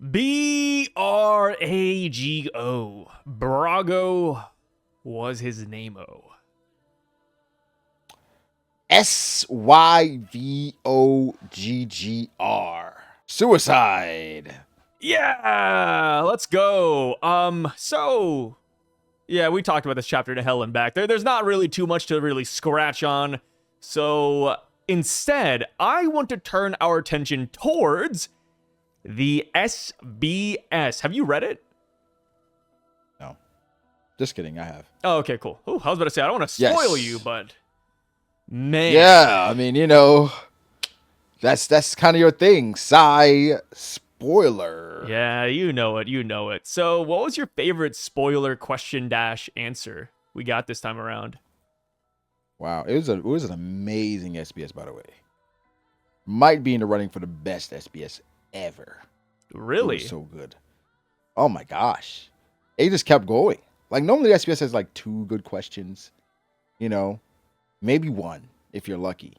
Brago. Brago was his name-o. Syvgoggr. Suicide. Yeah, let's go. So yeah, we talked about this chapter to hell and back. There's not really too much to really scratch on. So instead, I want to turn our attention towards the SBS. Have you read it? No. Just kidding, I have. Oh, okay, cool. Ooh, I was about to say, I don't want to spoil you, but man. Yeah, I mean, that's kind of your thing. Spoiler. Yeah, you know it. So what was your favorite spoiler question dash answer we got this time around? Wow, it was an amazing SBS, by the way. Might be in the running for the best SBS ever. Really? It was so good. Oh my gosh. It just kept going. Like normally SBS has like 2 good questions. Maybe 1 if you're lucky.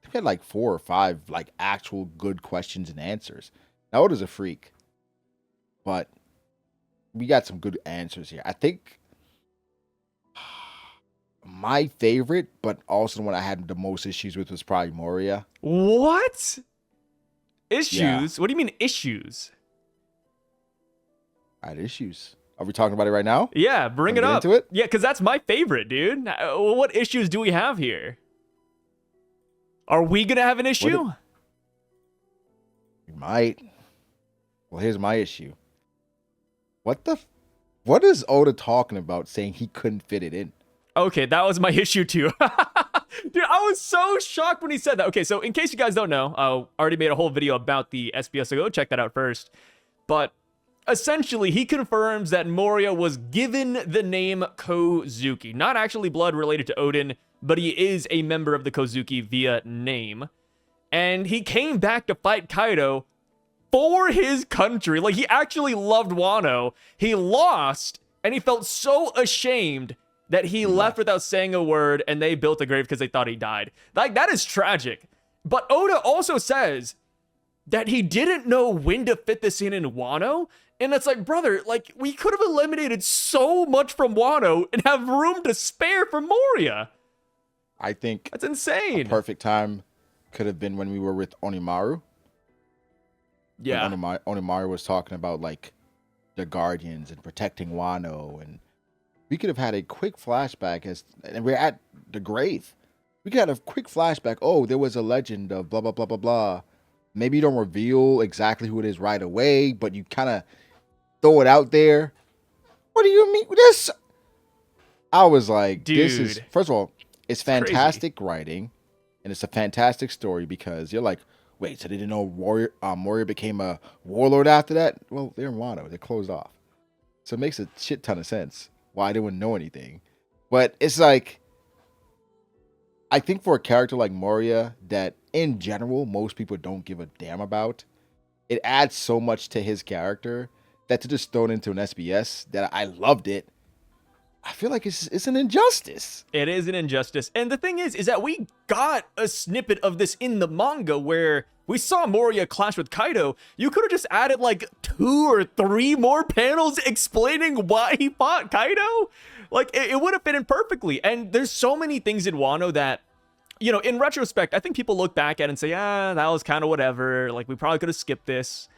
We had like 4 or 5 like actual good questions and answers. Now it was a freak. But we got some good answers here. I think my favorite, but also the one I had the most issues with, was probably Moria. What? Issues? Yeah. What do you mean issues? I had issues. Are we talking about it right now? Yeah, bring it up. Into it? Yeah, because that's my favorite, dude. What issues do we have here? Are we going to have an issue? We might. Well, here's my issue. What is Oda talking about saying he couldn't fit it in? Okay, that was my issue too. Dude, I was so shocked when he said that. Okay, so in case you guys don't know, I already made a whole video about the SBS, so go check that out first. But essentially, he confirms that Moria was given the name Kozuki. Not actually blood related to Odin, but he is a member of the Kozuki via name. And he came back to fight Kaido for his country. Like, he actually loved Wano. He lost, and he felt so ashamed that he left without saying a word, and they built a grave because they thought he died. Like, that is tragic. But Oda also says that he didn't know when to fit this in Wano. And it's like, brother, like, we could have eliminated so much from Wano and have room to spare for Moria. I think that's insane. A perfect time could have been when we were with Onimaru. Yeah. When Onimaru was talking about, like, the Guardians and protecting Wano, and we could have had a quick flashback and we're at the grave. We could have a quick flashback. Oh, there was a legend of blah, blah, blah, blah, blah. Maybe you don't reveal exactly who it is right away, but you kind of throw it out there. What do you mean with this? I was like, dude, this is, first of all, it's fantastic writing, and it's a fantastic story because you're like, wait, so they didn't know Moria became a warlord after that? Well, they're in Wano. They're closed off. So it makes a shit ton of sense why they wouldn't know anything. But it's like, I think for a character like Moria that in general most people don't give a damn about, it adds so much to his character that to just throw it into an SBS that I loved it, I feel like it's an injustice. It is an injustice. And the thing is that we got a snippet of this in the manga where we saw Moria clash with Kaido. You could have just added like 2 or 3 more panels explaining why he fought Kaido. Like, it would have fit in perfectly. And there's so many things in Wano that, you know, in retrospect, I think people look back at it and say, that was kind of whatever. Like, we probably could have skipped this.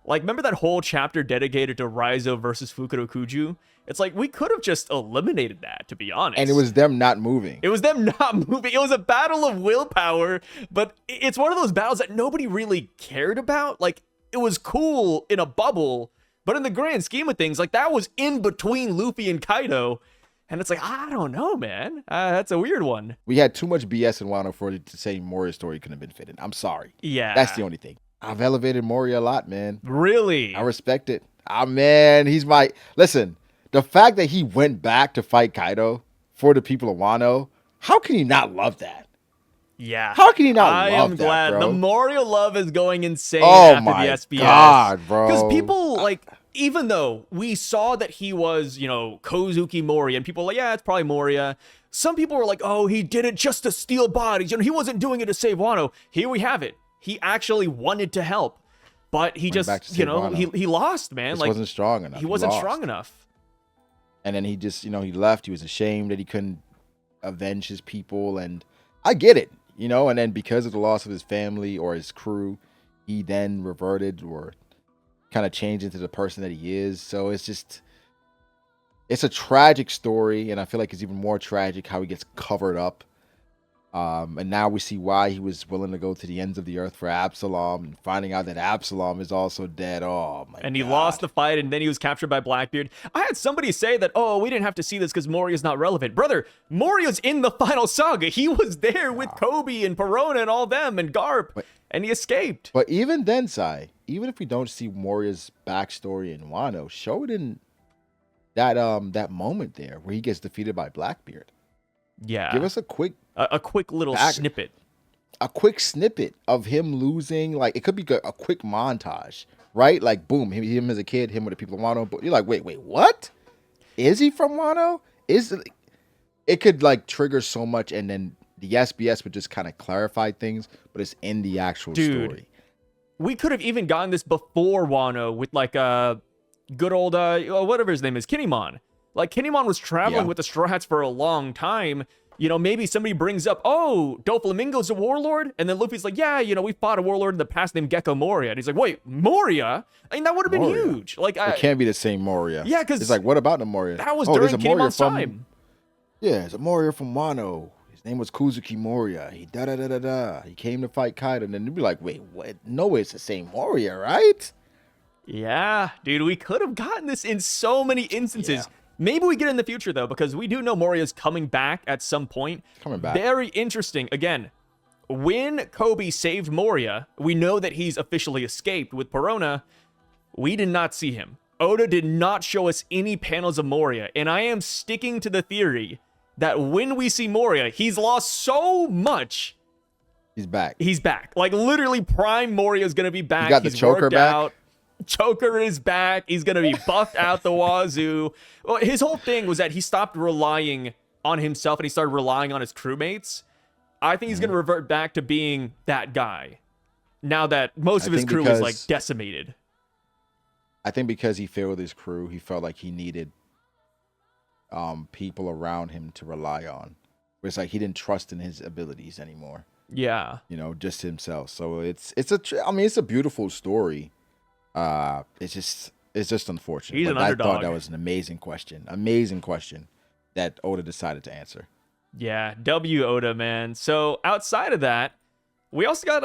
Like, remember that whole chapter dedicated to Raizo versus Fukurokuju? It's like, we could have just eliminated that, to be honest. And it was them not moving. It was them not moving. It was a battle of willpower, but it's one of those battles that nobody really cared about. Like, it was cool in a bubble, but in the grand scheme of things, like, that was in between Luffy and Kaido. And it's like, I don't know, man. That's a weird one. We had too much BS in Wano for it to say Moria's story couldn't have been fitted. I'm sorry. Yeah. That's the only thing. I've elevated Moria a lot, man. Really? I respect it. Man, he's my... Listen, the fact that he went back to fight Kaido for the people of Wano, how can you not love that? Yeah. How can you not love that, I am glad. bro? The Moria love is going insane after the SBS. God, bro. Because people, like, even though we saw that he was, you know, Kozuki Moria, and people were like, yeah, it's probably Moria. Some people were like, oh, he did it just to steal bodies. You know, he wasn't doing it to save Wano. Here we have it. He actually wanted to help. but he Went back to just, you save know, Wano. he lost, man. Just Like, wasn't strong enough. he wasn't lost. strong enough. And then he just, he left. He was ashamed that he couldn't avenge his people. And I get it, and then because of the loss of his family or his crew, he then reverted or kind of changed into the person that he is. So it's a tragic story. And I feel like it's even more tragic how he gets covered up. And now we see why he was willing to go to the ends of the earth for Absalom, and finding out that Absalom is also dead. Oh my god. And he lost the fight, and then he was captured by Blackbeard. I had somebody say that, oh, we didn't have to see this because Moria's not relevant. Brother, Moria's in the final saga. He was there with Kobe and Perona and all them and Garp, and he escaped. But even then, Sai, even if we don't see Moria's backstory in Wano, show it in that moment there where he gets defeated by Blackbeard. Yeah. Give us a quick little snippet. A quick snippet of him losing. Like, it could be a quick montage, right? Like, boom, him as a kid, him with the people of Wano. But you're like, wait, what? Is he from Wano? It could like trigger so much, and then the SBS would just kind of clarify things, but it's in the actual story. We could have even gotten this before Wano with like a good old whatever his name is, Kinemon. Like, Kinemon was traveling with the Straw Hats for a long time. Maybe somebody brings up, oh, Doflamingo's a warlord? And then Luffy's like, yeah, we fought a warlord in the past named Gecko Moria. And he's like, wait, Moria? I mean, that would have been huge. Like, it can't be the same Moria. Yeah, because it's like, what about the Moria? That was during Kinemon's time. Yeah, it's a Moria from Wano. His name was Kozuki Moria. He da-da-da-da-da. He came to fight Kaido. And then you'd be like, wait, what? No, it's the same Moria, right? Yeah, dude, we could have gotten this in so many instances. Yeah. Maybe we get it in the future, though, because we do know Moria's coming back at some point. Coming back. Very interesting. Again, when Kobe saved Moria, we know that he's officially escaped with Perona. We did not see him. Oda did not show us any panels of Moria, and I am sticking to the theory that when we see Moria, he's lost so much. He's back. He's back. Like, literally, Prime Moria is going to be back. He got the choker back. Out. Choker is back. He's going to be buffed out the wazoo. Well, his whole thing was that he stopped relying on himself and he started relying on his crewmates. I think he's going to revert back to being that guy now that most of his crew is like decimated. I think because he failed his crew, he felt like he needed people around him to rely on. It's like he didn't trust in his abilities anymore. Yeah. Just himself. So it's a beautiful story. It's just unfortunate. He's an underdog. I thought that was an amazing question that Oda decided to answer. Yeah, W Oda, man. So outside of that, we also got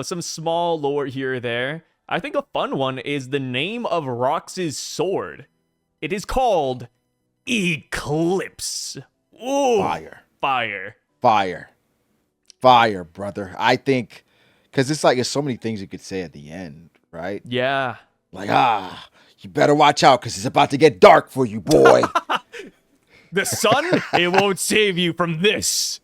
some small lore here or there. I think a fun one is the name of Rox's sword. It is called Eclipse. Ooh, fire, brother. I think because it's so many things you could say at the end. Right? Yeah. Like, you better watch out because it's about to get dark for you, boy. The sun, it won't save you from this.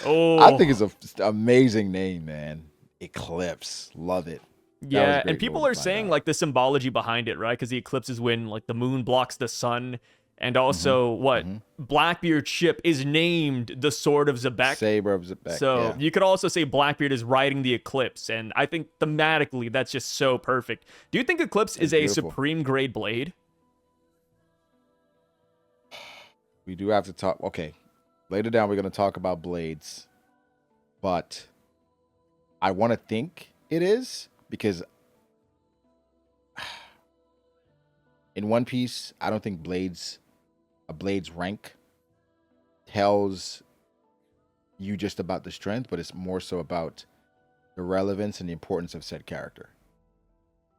Oh. I think it's an amazing name, man. Eclipse. Love it. Yeah, and people are saying, like, the symbology behind it, right? Because the eclipse is when, like, the moon blocks the sun. And also, Blackbeard's ship is named the Sword of Xebec. Saber of Xebec. So you could also say Blackbeard is riding the Eclipse. And I think thematically, that's just so perfect. Do you think Eclipse is a supreme grade blade? We do have to talk. Okay. Later down, we're going to talk about blades. But I want to think it is because in One Piece, I don't think a blade's rank tells you just about the strength, but it's more so about the relevance and the importance of said character.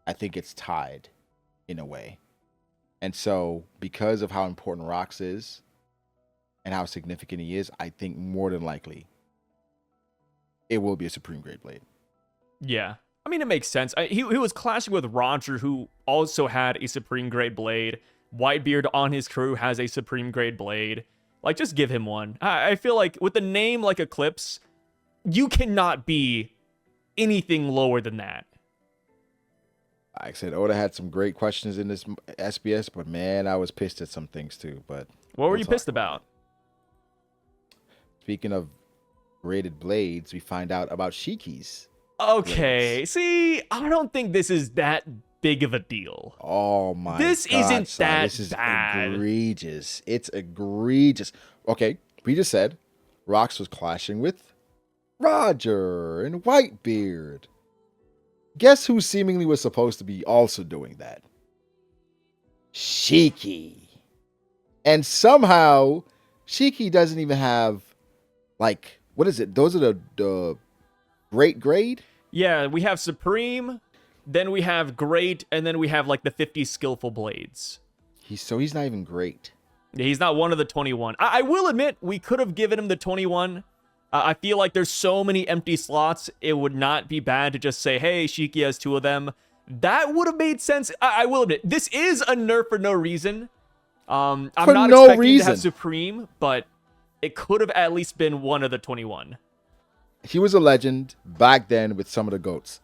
I think it's tied in a way. And so because of how important Roxs is and how significant he is, I think more than likely it will be a supreme grade blade. Yeah. I mean, it makes sense. He was clashing with Roger, who also had a supreme grade blade. Whitebeard on his crew has a supreme grade blade. Like, just give him one. I feel like with a name like Eclipse, you cannot be anything lower than that. Like I said, Oda had some great questions in this SBS, but man, I was pissed at some things too. But what were you pissed about? Speaking of graded blades, we find out about Shiki's. Okay, blades. see, I don't think this is that big of a deal. Oh my This God, isn't son, that this is bad. egregious. It's egregious. Okay, we just said Roxs was clashing with Roger and Whitebeard. Guess who seemingly was supposed to be also doing that? Shiki. And somehow Shiki doesn't even have, like, what is it? Those are the great grade? Yeah, we have Supreme, then we have Great, and then we have like the 50 skillful blades. He's not even great. Yeah, he's not one of the 21. I will admit, we could have given him the 21. I feel like there's so many empty slots, it would not be bad to just say, hey, Shiki has 2 of them. That would have made sense. I will admit, this is a nerf for no reason. I'm not expecting to have Supreme, but it could have at least been one of the 21. He was a legend back then with some of the goats.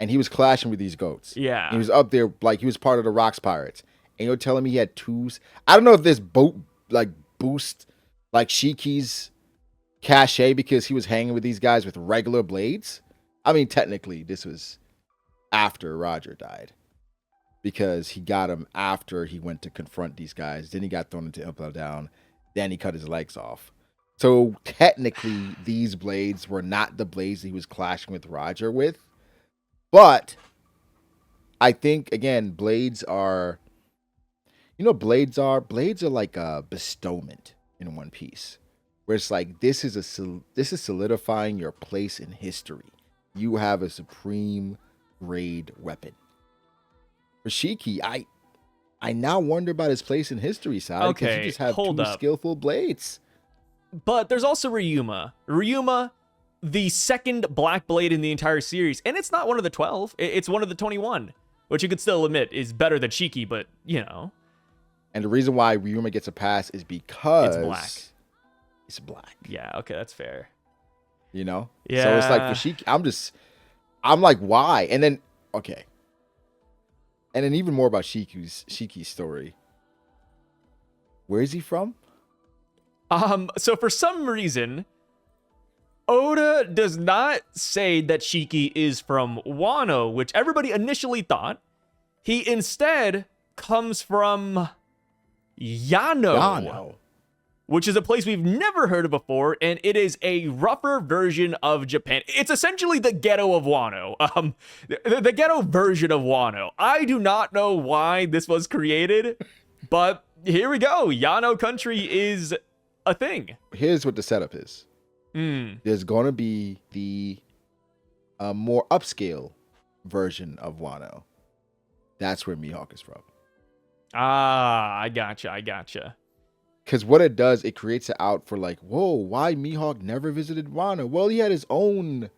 And he was clashing with these goats. Yeah. And he was up there, like, he was part of the Roxs Pirates. And you're telling me he had 2s? I don't know if this boost, like, Shiki's cachet because he was hanging with these guys with regular blades. I mean, technically, this was after Roger died. Because he got him after he went to confront these guys. Then he got thrown into Upside Down. Then he cut his legs off. So, technically, these blades were not the blades he was clashing with Roger with. But I think, again, blades are like a bestowment in One Piece, where it's like this is solidifying your place in history. You have a supreme grade weapon. For Shiki, I now wonder about his place in history, side, because you just have 2 skillful blades. But there's also Ryuma. Ryuma, the second black blade in the entire series, and it's not one of the 12, it's one of the 21, which you could still admit is better than Shiki, but you know. And the reason why Ryuma gets a pass is because it's black. Yeah, okay, that's fair. You know? Yeah. So it's like for Shiki, I'm like, why? And then, okay. And then even more about Shiki's story. Where is he from? So for some reason, Oda does not say that Shiki is from Wano, which everybody initially thought. He instead comes from Yano, which is a place we've never heard of before, and it is a rougher version of Japan. It's essentially the ghetto of Wano, the ghetto version of Wano. I do not know why this was created, but here we go. Yano Country is a thing. Here's what the setup is. There's going to be the more upscale version of Wano. That's where MIHAWK is from. Ah, I gotcha. Because what it does, it creates it out for like, whoa, why MIHAWK never visited Wano? Well, he had his own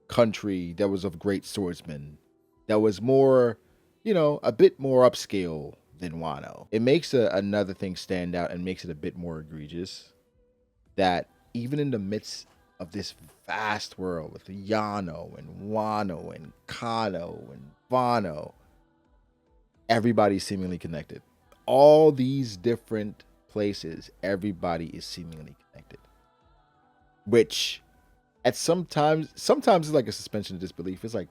country that was of great swordsmen. That was more, a bit more upscale than Wano. It makes another thing stand out and makes it a bit more egregious. That even in the midst of this vast world with Yano and Wano and Kano and Wano, everybody's seemingly connected. All these different places, everybody is seemingly connected. Which, at sometimes it's like a suspension of disbelief. It's like,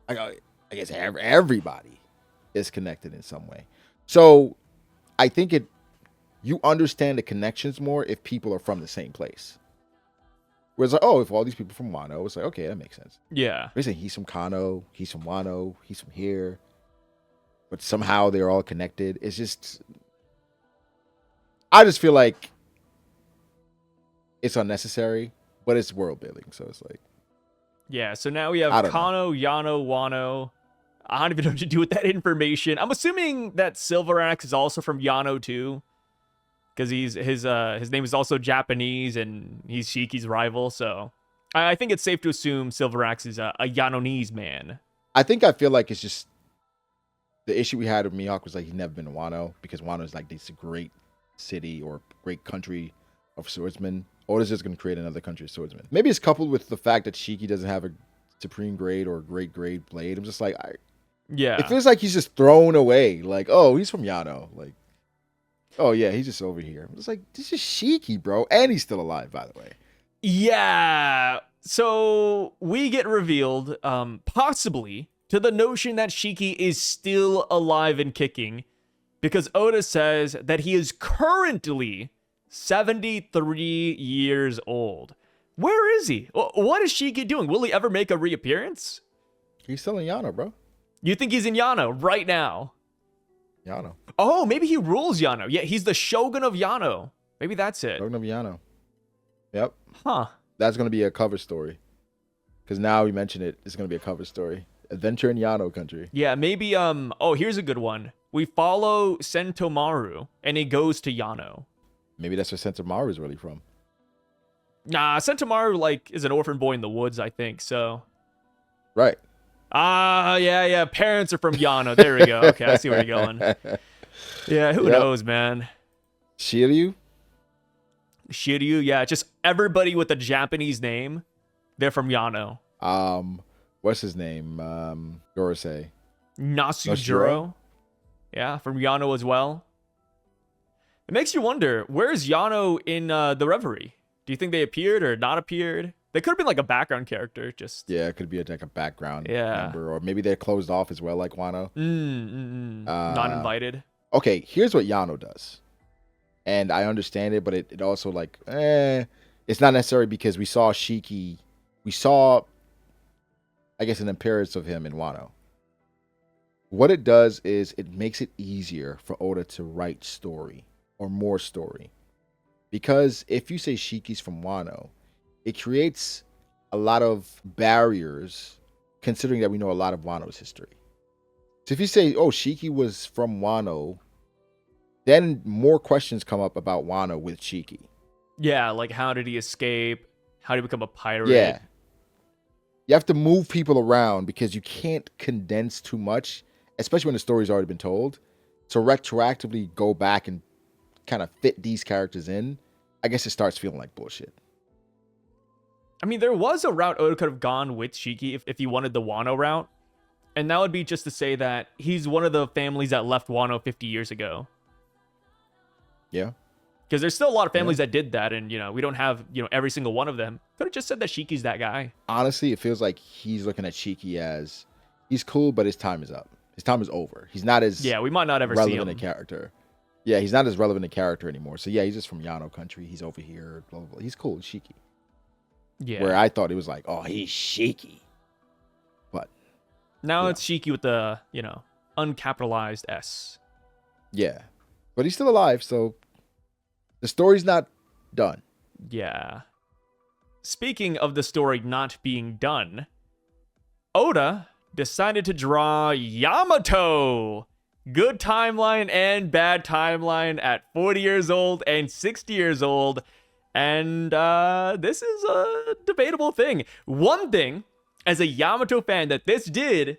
I guess everybody is connected in some way. So, I think you understand the connections more if people are from the same place. Whereas, like, if all these people from Wano, it's like, okay, that makes sense. Yeah. They say he's from Kano, he's from Wano, he's from here. But somehow they're all connected. It's just, I just feel like it's unnecessary, but it's world building. So it's like, yeah. So now we have Kano, Yano, Wano. I don't even know what to do with that information. I'm assuming that Silverax is also from Yano too, because his name is also Japanese and he's Shiki's rival. So I think it's safe to assume Silverax is a Yanonese man. I feel like it's just the issue we had with MIHAWK was like he's never been to Wano, because Wano is like this great city or great country of swordsmen. Oda's just going to create another country of swordsmen. Maybe it's coupled with the fact that Shiki doesn't have a supreme grade or a great grade blade. I'm just like, yeah, it feels like he's just thrown away. Like, oh, he's from Yano. Like, oh yeah, he's just over here. I'm just like, this is Shiki, bro, and he's still alive, by the way. Yeah. So we get revealed, possibly, to the notion that Shiki is still alive and kicking, because Oda says that he is currently 73 years old. Where is he? What is Shiki doing? Will he ever make a reappearance? He's still in Yano, bro. You think he's in Yano right now? Yano. Oh, maybe he rules Yano. Yeah, he's the Shogun of Yano. Maybe that's it. Shogun of Yano. Yep. Huh. That's going to be a cover story. Because now we mention it, it's going to be a cover story. Adventure in Yano country. Yeah, maybe, oh, here's a good one. We follow Sentomaru, and he goes to Yano. Maybe that's where Sentomaru is really from. Nah, Sentomaru, like, is an orphan boy in the woods, I think, so. Right. Yeah, parents are from Yano. There we go. Okay, I see where you're going. Yeah, who knows, man? Shiryu, yeah, just everybody with a Japanese name, they're from Yano. what's his name? Gorosei. Nasujuro. Yeah, from Yano as well. It makes you wonder, where's Yano in the Reverie? Do you think they appeared or not appeared? They could have been like a background character, just... Yeah, it could be like a background member, or maybe they're closed off as well, like Wano. Not invited. Okay, here's what Yano does. And I understand it, but it also like, it's not necessary because we saw Shiki. We saw, I guess, an appearance of him in Wano. What it does is it makes it easier for Oda to write story or more story. Because if you say Shiki's from Wano, it creates a lot of barriers considering that we know a lot of Wano's history. So if you say, oh, Shiki was from Wano, then more questions come up about Wano with Shiki. Yeah, like how did he escape? How did he become a pirate? Yeah. You have to move people around because you can't condense too much, especially when the story's already been told. To retroactively go back and kind of fit these characters in, I guess it starts feeling like bullshit. I mean, there was a route Oda could have gone with Shiki if he wanted the Wano route. And that would be just to say that he's one of the families that left Wano 50 years ago. Yeah. Because there's still a lot of families that did that, and, we don't have, every single one of them. Could have just said that Shiki's that guy. Honestly, it feels like he's looking at Shiki as, he's cool, but his time is up. His time is over. He's not as we might not ever see him. relevant a character. Yeah, he's not as relevant a character anymore. So yeah, he's just from Yano country. He's over here, blah, blah, blah. He's cool, Shiki. Yeah. Where I thought it was like, oh, he's Shiki. But now it's Shiki with the, uncapitalized S. Yeah. But he's still alive, so the story's not done. Yeah. Speaking of the story not being done, Oda decided to draw Yamato. Good timeline and bad timeline at 40 years old and 60 years old. And this is a debatable thing. One thing, as a Yamato fan, that this did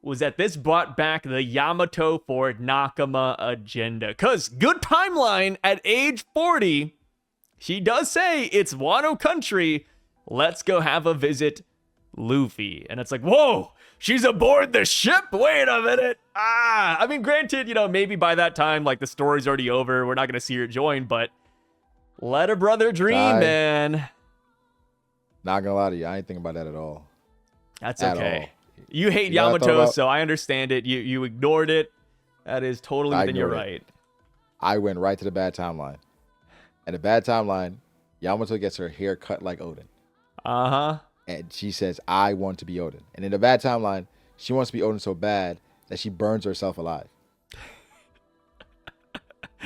was that this brought back the Yamato for Nakama agenda. Because good timeline at age 40, she does say it's Wano country. Let's go have a visit Luffy. And it's like, whoa, she's aboard the ship? Wait a minute. I mean, granted, maybe by that time, like, the story's already over. We're not going to see her join, but let a brother dream, man. Not gonna lie to you, I ain't thinking about that at all. That's okay. You hate Yamato, so I understand it. You ignored it. That is totally within your right. I went right to the bad timeline. And the bad timeline, Yamato gets her hair cut like Odin. Uh-huh. And she says, I want to be Odin. And in the bad timeline, she wants to be Odin so bad that she burns herself alive.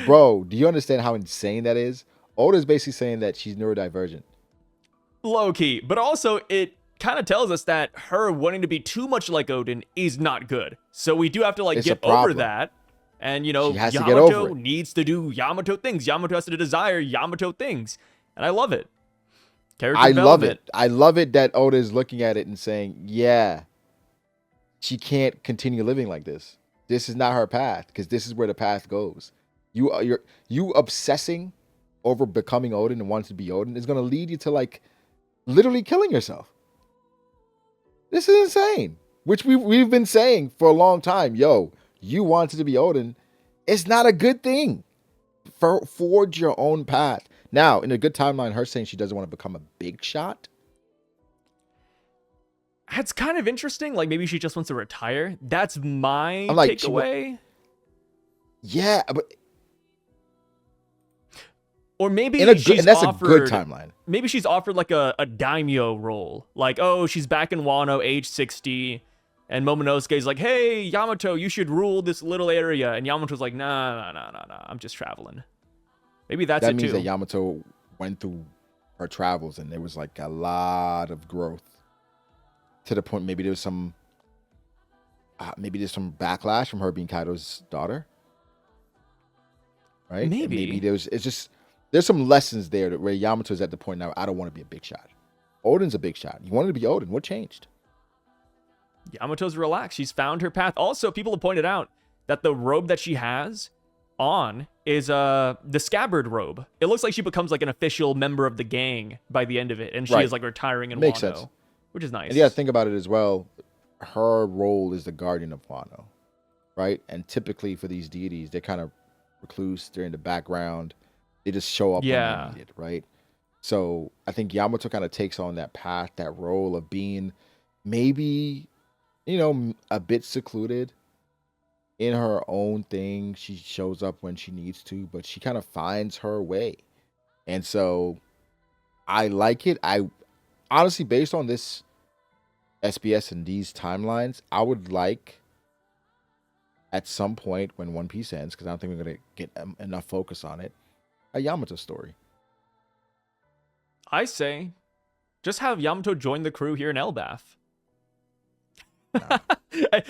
Bro, do you understand how insane that is? Oda is basically saying that she's neurodivergent. Low-key. But also, it kind of tells us that her wanting to be too much like Odin is not good. So we do have to, like, get over that. And, Yamato needs to do Yamato things. Yamato has to desire Yamato things. And I love it. I love it. I love it that Oda is looking at it and saying, yeah, she can't continue living like this. This is not her path, because this is where the path goes. You obsessing over becoming Odin and wanting to be Odin is going to lead you to, like, literally killing yourself. This is insane. Which we've been saying for a long time. Yo, you wanted to be Odin. It's not a good thing. Forge your own path. Now, in a good timeline, her saying she doesn't want to become a big shot. That's kind of interesting. Like, maybe she just wants to retire. That's my like, takeaway. Yeah, but or maybe and that's offered, a good timeline. Maybe she's offered like a daimyo role. Like, oh, she's back in Wano, age 60. And Momonosuke's like, hey, Yamato, you should rule this little area. And Yamato's like, nah, I'm just traveling. Maybe that means that Yamato went through her travels and there was like a lot of growth. To the point, maybe there's some backlash from her being Kaido's daughter, right? Maybe there's some lessons there where Yamato's at the point now. I don't want to be a big shot. Oden's a big shot. You wanted to be Oden. What changed? Yamato's relaxed. She's found her path. Also, people have pointed out that the robe that she has on is the scabbard robe. It looks like she becomes like an official member of the gang by the end of it, and she is like retiring in Makes Wano. Sense. Which is nice. And yeah, think about it as well. Her role is the guardian of Wano, right? And typically for these deities, they're kind of recluse. They're in the background. They just show up when they're needed, right? So I think Yamato kind of takes on that path, that role of being maybe, a bit secluded in her own thing. She shows up when she needs to, but she kind of finds her way. And so I like it. Honestly, based on this SBS and these timelines, I would like at some point when One Piece ends, because I don't think we're going to get enough focus on it, a Yamato story. I say, just have Yamato join the crew here in Elbaf. No.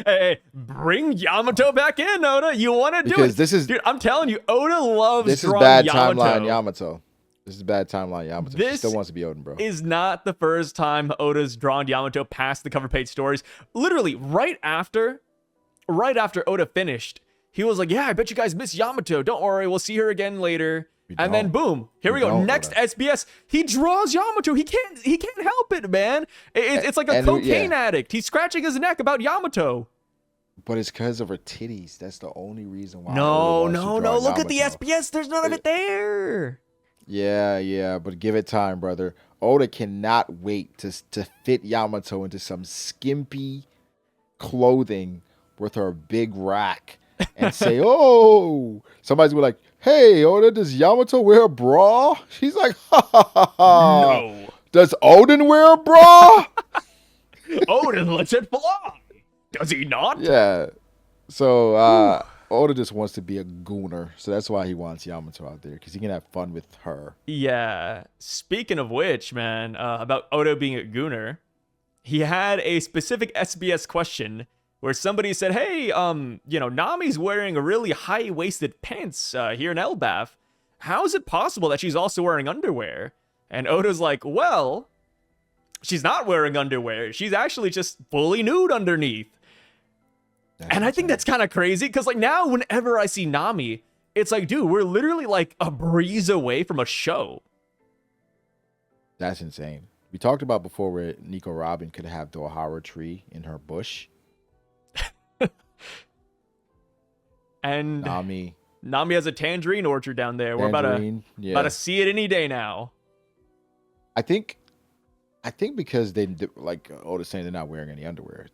hey, bring Yamato back in, Oda. You want to do it? Dude, I'm telling you, Oda loves drawing bad Yamato. Timeline Yamato. This is bad timeline Yamato. She still wants to be Oden, bro. Is not the first time Oda's drawn Yamato past the cover page stories. Literally, right after Oda finished, he was like, yeah, I bet you guys miss Yamato. Don't worry, we'll see her again later. And then boom, here we go. Next SBS, he draws Yamato. He can't help it, man. It's like a cocaine addict. He's scratching his neck about Yamato. But it's because of her titties. That's the only reason why. No. Look at the SBS. There's none of it there. Yeah, but give it time, brother. Oda cannot wait to fit Yamato into some skimpy clothing with her big rack and say, oh, somebody's like, hey, Oda, does Yamato wear a bra? She's like, ha. No. Does Oden wear a bra? Oden lets it fly. Does he not? Yeah. So, Oda just wants to be a gooner, so that's why he wants Yamato out there, because he can have fun with her. Yeah. Speaking of which, man, about Oda being a gooner, he had a specific SBS question where somebody said, hey, Nami's wearing a really high-waisted pants here in Elbaf. How is it possible that she's also wearing underwear? And Oda's like, well, she's not wearing underwear. She's actually just fully nude underneath. And I think that's kind of crazy because, like, now whenever I see Nami, it's like, dude, we're literally like a breeze away from a show. That's insane. We talked about before where Nico Robin could have the Ohara tree in her bush. And Nami has a tangerine orchard down there. We're about to see it any day now. I think because they, like Oda's saying, they're not wearing any underwear.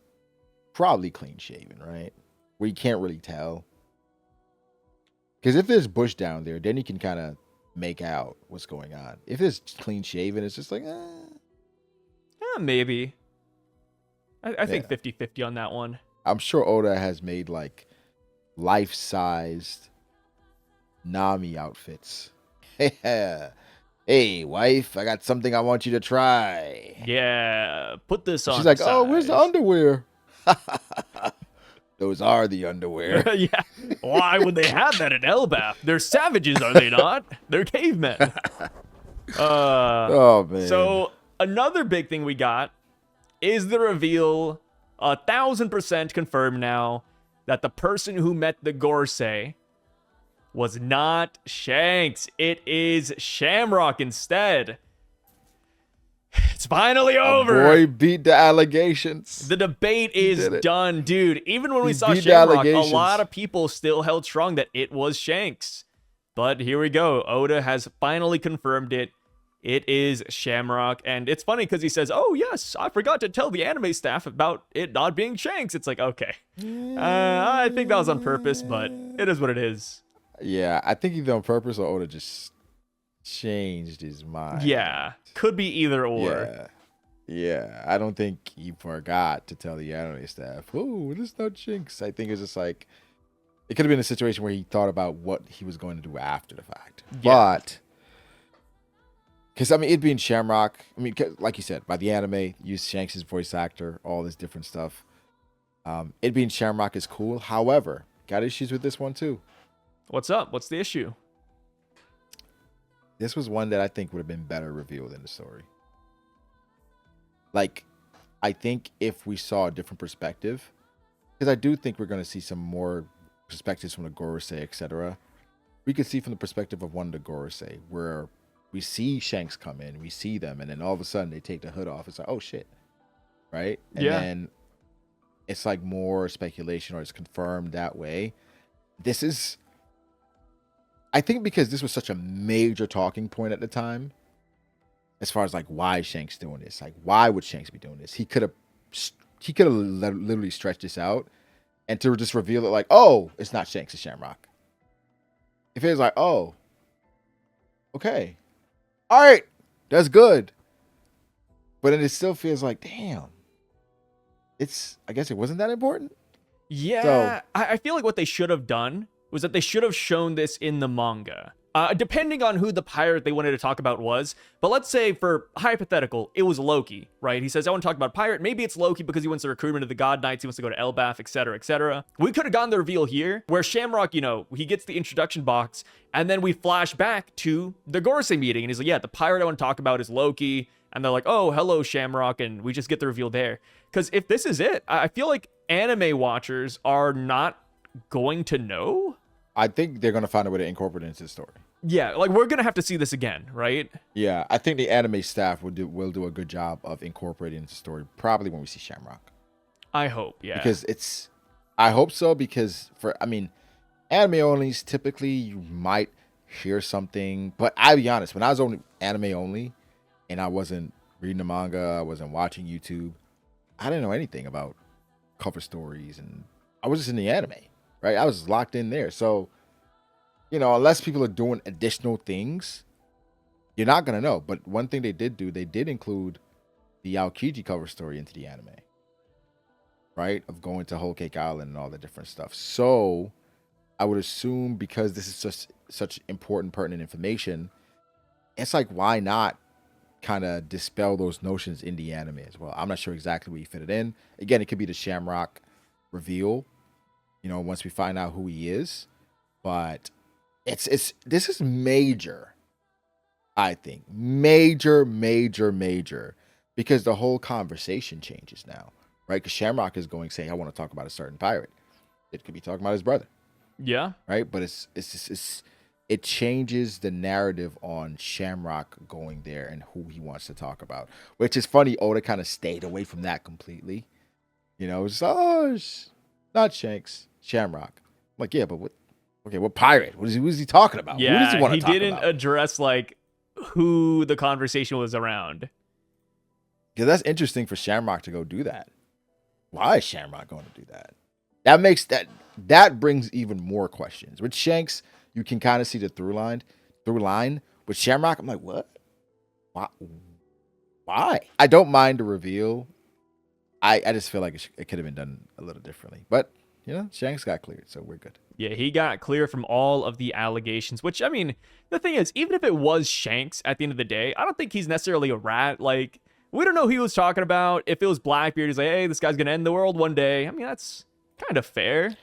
Probably clean shaven, right? Where you can't really tell. Because if there's bush down there, then you can kind of make out what's going on. If it's clean shaven, it's just like, maybe. I think 50-50 on that one. I'm sure Oda has made like life-sized Nami outfits. Hey, wife, I got something I want you to try. Yeah, put this on. She's like, oh, where's the underwear? Those are the underwear. Yeah. Why would they have that in Elbaf? They're savages, are they not? They're cavemen. Oh, man. So another big thing we got is the reveal, 1,000% confirmed now, that the person who met the Gorosei was not Shanks. It is Shamrock instead. It's finally over. Boy beat the allegations. The debate is done, dude. Even when we saw Shamrock, a lot of people still held strong that it was Shanks. But here we go. Oda has finally confirmed it. It is Shamrock, and it's funny because he says, "Oh yes, I forgot to tell the anime staff about it not being Shanks." It's like, okay, I think that was on purpose, but it is what it is. Yeah, I think either on purpose or Oda just changed his mind. Yeah, could be either or. Yeah. Yeah, I don't think he forgot to tell the anime staff, "Oh, this is not Shanks." I think it's just like it could have been a situation where he thought about what he was going to do after the fact. Yeah. But because I mean, it being Shamrock, I mean, like you said, by the anime, use Shanks' voice actor, all this different stuff. It being Shamrock is cool. However, got issues with this one too. What's up? What's the issue? This was one that I think would have been better revealed in the story. Like, I think if we saw a different perspective, because I do think we're going to see some more perspectives from the Gorosei, etc. We could see from the perspective of one of the Gorosei, where we see Shanks come in, we see them, and then all of a sudden they take the hood off. It's like, oh shit, right? And then it's like more speculation, or it's confirmed that way. This is, I think, because this was such a major talking point at the time, as far as like why Shanks doing this, like why would Shanks be doing this? He could have literally stretched this out, and to just reveal it like, oh, it's not Shanks, it's Shamrock. If it was like, oh, okay, all right, that's good, but then it still feels like, damn, it's, I guess it wasn't that important. Yeah, So, I feel like what they should have done was that they should have shown this in the manga. Depending on who the pirate they wanted to talk about was. But let's say, for hypothetical, it was Loki, right? He says, I want to talk about pirate. Maybe it's Loki because he wants to recruit into the God Knights. He wants to go to Elbaf, etc., etc. We could have gotten the reveal here, where Shamrock, you know, he gets the introduction box, and then we flash back to the Gorosei meeting. And he's like, yeah, the pirate I want to talk about is Loki. And they're like, oh, hello, Shamrock. And we just get the reveal there. Because if this is it, I feel like anime watchers are not going to know. I think they're gonna find a way to incorporate it into the story. Yeah, like we're gonna have to see this again, right? Yeah, I think the anime staff will do a good job of incorporating it into the story. Probably when we see Shamrock. I hope, yeah. Because I hope so, because I mean, anime onlys, typically you might hear something, but I'll be honest, when I was only anime only and I wasn't reading the manga, I wasn't watching YouTube, I didn't know anything about cover stories, and I was just in the anime, right? I was locked in there. So, you know, unless people are doing additional things, you're not going to know. But one thing they did do, they did include the Aokiji cover story into the anime, right? Of going to Whole Cake Island and all the different stuff. So I would assume, because this is just such important, pertinent information, it's like, why not kind of dispel those notions in the anime as well? I'm not sure exactly where you fit it in. Again, it could be the Shamrock reveal, you know, once we find out who he is. But this is major, I think. Major, because the whole conversation changes now, right? Because Shamrock is going, saying, I want to talk about a certain pirate. It could be talking about his brother. Yeah. Right? But it changes the narrative on Shamrock going there and who he wants to talk about. Which is funny, Oda kind of stayed away from that completely. You know, it's not Shanks, Shamrock. I'm like, yeah, but what? Okay, what pirate? Who is he talking about? Yeah, who does he want to talk about? He didn't address like who the conversation was around. Because that's interesting for Shamrock to go do that. Why is Shamrock going to do that? That brings even more questions. With Shanks, you can kind of see the through line. With Shamrock, I'm like, what? Why? I don't mind the reveal. I just feel like it could have been done a little differently. But, you know, Shanks got cleared, so we're good. Yeah, he got clear from all of the allegations, which, I mean, the thing is, even if it was Shanks at the end of the day, I don't think he's necessarily a rat. Like, we don't know who he was talking about. If it was Blackbeard, he's like, hey, this guy's going to end the world one day. I mean, that's kind of fair.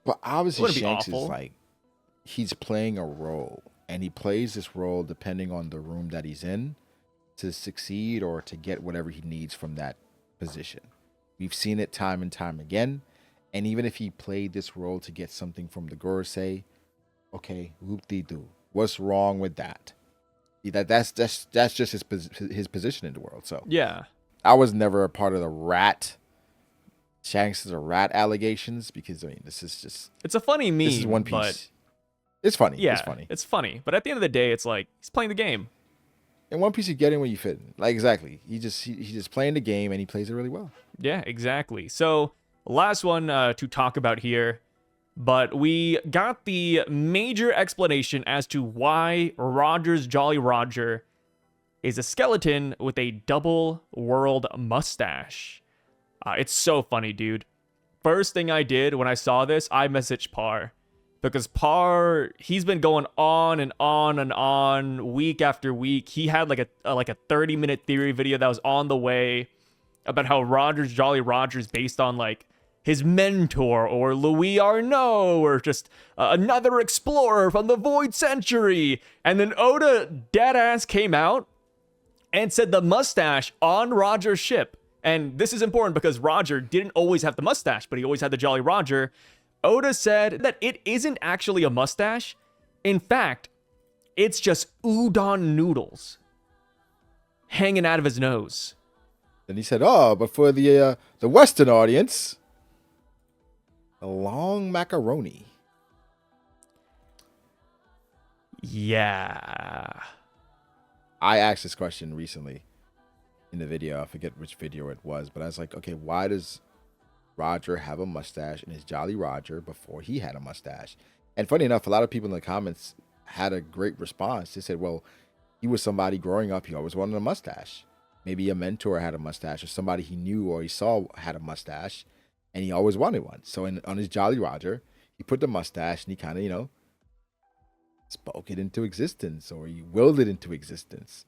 But obviously, Shanks is like, he's playing a role, and he plays this role depending on the room that he's in to succeed or to get whatever he needs from that position. We've seen it time and time again. And even if he played this role to get something from the Gorosei, okay, whoop-de-doo. What's wrong with that? That's just his position in the world. So yeah, I was never a part of the rat. Shanks is a rat allegations, because I mean, this is just, it's a funny meme. This is One Piece. It's funny. Yeah, it's funny. It's funny. But at the end of the day, it's like he's playing the game. In One Piece, you get in where you fit in. Like, exactly. He's just playing the game, and he plays it really well. Yeah, exactly. So, last one to talk about here. But we got the major explanation as to why Roger's Jolly Roger is a skeleton with a double world mustache. It's so funny, dude. First thing I did when I saw this, I messaged Par. Because Par, he's been going on and on and on week after week. He had like a 30-minute theory video that was on the way about how Roger's Jolly Roger is based on like his mentor or Louis Arnaud or just another explorer from the Void Century. And then Oda deadass came out and said the mustache on Roger's ship. And this is important because Roger didn't always have the mustache, but he always had the Jolly Roger. Oda said that it isn't actually a mustache. In fact, it's just udon noodles hanging out of his nose. Then he said, "Oh, but for the Western audience, a long macaroni." Yeah. I asked this question recently in the video. I forget which video it was, but I was like, okay, why does Roger have a mustache and his Jolly Roger before he had a mustache? And funny enough, a lot of people in the comments had a great response. They said, well, he was somebody growing up. He always wanted a mustache. Maybe a mentor had a mustache or somebody he knew or he saw had a mustache and he always wanted one. So on his Jolly Roger, he put the mustache and he kind of, spoke it into existence or he willed it into existence.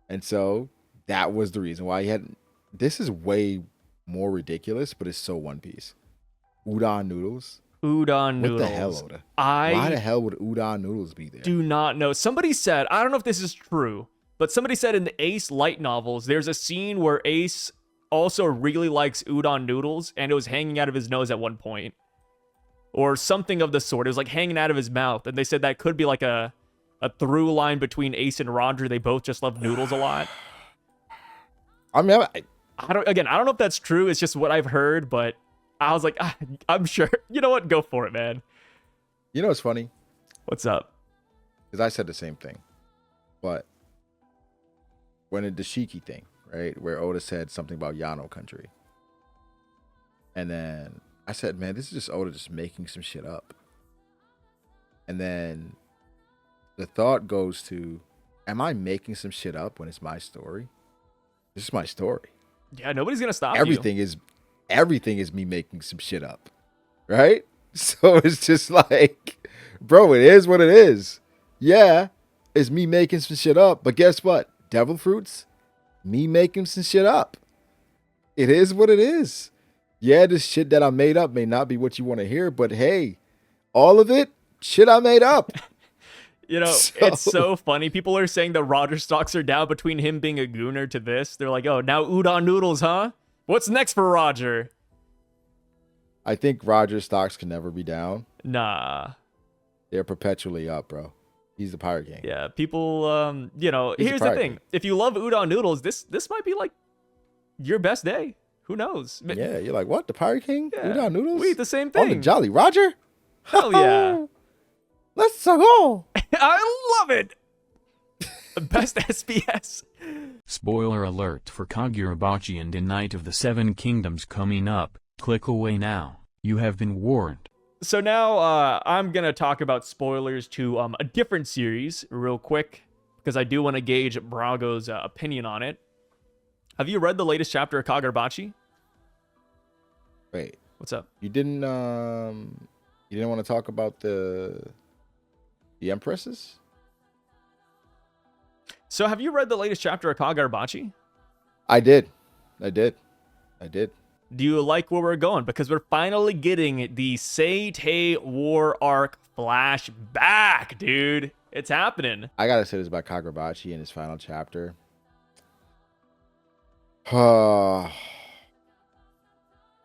And so that was the reason why he had. This is way more ridiculous, but it's so One Piece. Udon noodles. Udon noodles. What the hell, Oda? Why the hell would udon noodles be there? Do not know. Somebody said, I don't know if this is true, but somebody said in the Ace light novels, there's a scene where Ace also really likes udon noodles, and it was hanging out of his nose at one point. Or something of the sort. It was like hanging out of his mouth. And they said that could be like a through line between Ace and Roger. They both just love noodles a lot. I mean, I don't know if that's true. It's just what I've heard, but I was like, I'm sure. You know what? Go for it, man. You know what's funny? What's up? Because I said the same thing. But when the Shiki thing, right? Where Oda said something about Yano country. And then I said, man, this is just Oda just making some shit up. And then the thought goes to, am I making some shit up when it's my story? This is my story. Yeah, nobody's going to stop everything you. Everything is me making some shit up. Right? So it's just like, bro, it is what it is. Yeah, it's me making some shit up. But guess what? Devil Fruits, me making some shit up. It is what it is. Yeah, this shit that I made up may not be what you want to hear, but hey, all of it, shit I made up. It's so funny. People are saying the Roger stocks are down between him being a gooner to this. They're like, oh, now udon noodles, huh? What's next for Roger? I think Roger's stocks can never be down. Nah. They're perpetually up, bro. He's the Pirate King. Yeah, people, here's the thing. If you love udon noodles, this might be like your best day. Who knows? Yeah, you're like, what? The Pirate King? Yeah. Udon noodles? We eat the same thing. On the Jolly Roger? Hell yeah. Let's go. I love it. Best SPS. Spoiler alert for Kagurabachi and a Night of the Seven Kingdoms coming up. Click away now. You have been warned. So now I'm going to talk about spoilers to a different series real quick because I do want to gauge Brago's opinion on it. Have you read the latest chapter of Kagurabachi? Wait. What's up? You didn't want to talk about the Empresses? So have you read the latest chapter of Kagurabachi? I did. Do you like where we're going? Because we're finally getting the Seitei War arc flashback, dude. It's happening. I gotta say this about Kagurabachi in his final chapter.